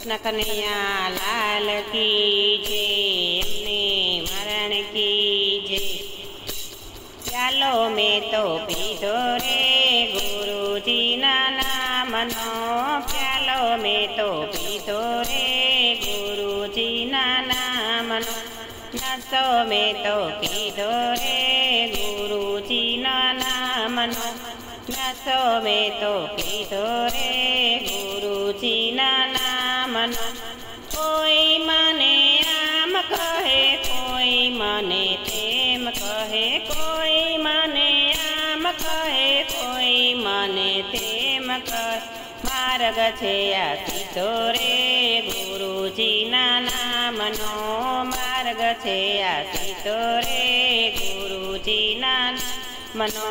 कृष्ण कन्हैया लाल की जय, एमने मरण की जय। प्यालो में तो पीधो रे गुरुजी ना नामनो, प्यालो में तो पीधो रे गुरुजी ना नामनो, नशो में तो पीधो रे गुरुजी ना नामनो, नशो में तो पीधो रे गुरुजी ना नामनो। कोई मने आम कहे कोई मने तेम कहे, कोई मने आम कहे कोई मने तेम कहे, मार्ग छे आ सीधो रे गुरुजी ना नामनो, मार्ग छे आ सीधो रे गुरुजी ना नामनो।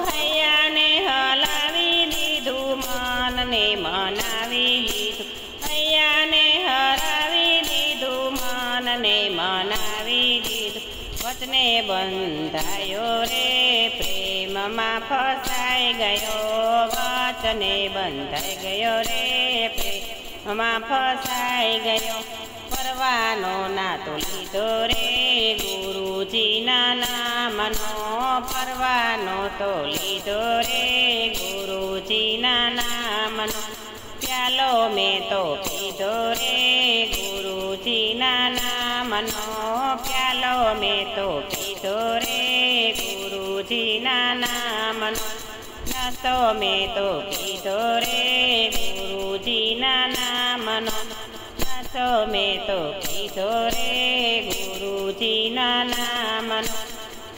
हैया ने हलावी लीधु मन ने मनावी लीधु, हैया ने हरावी लीधु मन ने मनावी लीधु, वचने बंधायो रे प्रेम में फसाई गयो, वचने बंधाई गयो रे प्रेम में फसाई गयो। परवानो ना तो लीधो रे गुरुजी ना नामनो, परवानो तो लीधो रे गुरुजी ना नामनो। प्यालो में तो पीधो रे गुरुजी ना नामनो, प्यालो में तो पीधो रे गुरुजी ना नामनो, नशो में तो पीधो रे गुरुजी ना नामनो, नशो में तो पीधो रे गुरुजी ना नामनो।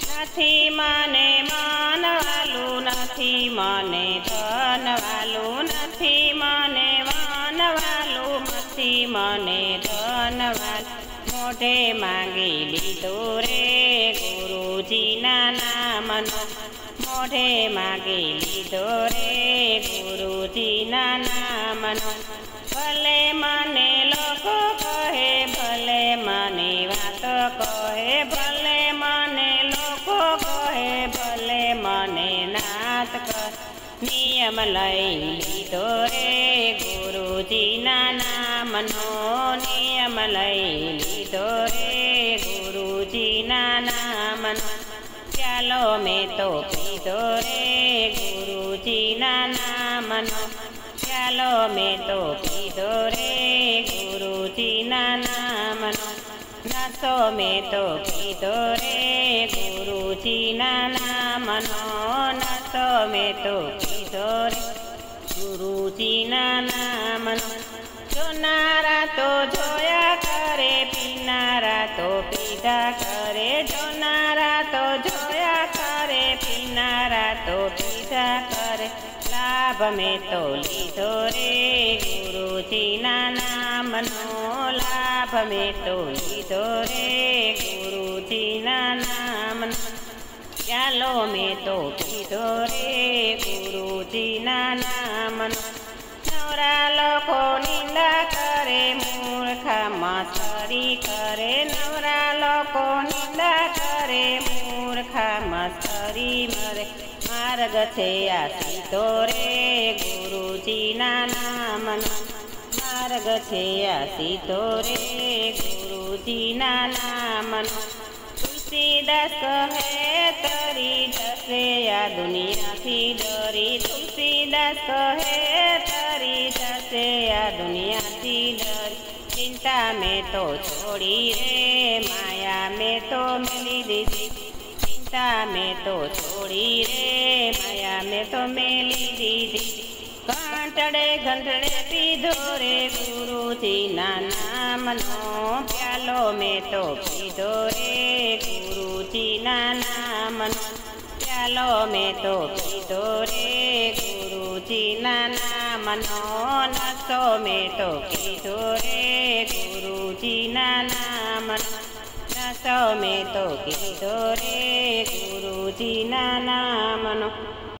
नथी मने मन वालू, नथी मने धन वालू, नथी मने मन वालू, नथी मने धन वालू, मोढे मांगी लीधो रे गुरुजी ना नामनो, मोढे मांगी लीधो रे गुरुजी ना नामनो। भले मने लोको कहे भले मने वातो कहे, भले मने लोको कहे भले मने नाथ कहे, नियम लई लीधो रे गुरुजी ना नामनो, नियम लई लीधो रे गुरुजी ना नामनो। प्यालो में तो पीधो रे गुरुजी ना नामनो, प्यालो में तो पीधो रे गुरुजी ना नामनो, नशो में तो पीधो रे गुरुजी ना नामनो, नशो में तो पीधो रे गुरुजी ना नामनो। जोनारा तो जोया करे पीनारा तो पीधा करे, जोनारा तो जोया करे पीनारा तो पीधा करे, लाभ में तो लीधो रे गुरुजी ना नामनो, लाभ में तो लीधो रे गुरुजी ना नामनो। प्यालो में तो पीधो रे गुरुजी ना नामनो। नवरा लोको निंदा करे मूर्खा मस्करी करे, नवरा लोको निंदा करे मूर्खा मस्करी मरे, मार्ग छे आ सीधो रे गुरुजी ना नामनो, मार्ग छे आ सीधो रे गुरुजी ना नामनो। तुलसीदास कहे तरी जसे आ दुनिया थी डरी, तुलसीदास कहे तरी जसे आ दुनिया थी डरी, चिंता में तो छोड़ी रे माया में तो मिली दीदी, चिंता में तो छोड़ी रे माया में तो मेली दीदी। घंटड़े घंटड़े पीधो रे गुरुजी ना नामनो, प्यालो में तो पीधो रे गुरुजी ना नामनो, प्यालो में तो पीधो रे गुरुजी ना नामनो, नशो में तो पीधो रे गुरुजी ना नामनो, नशो में तो पीधो रे गुरुजी ना नामनो।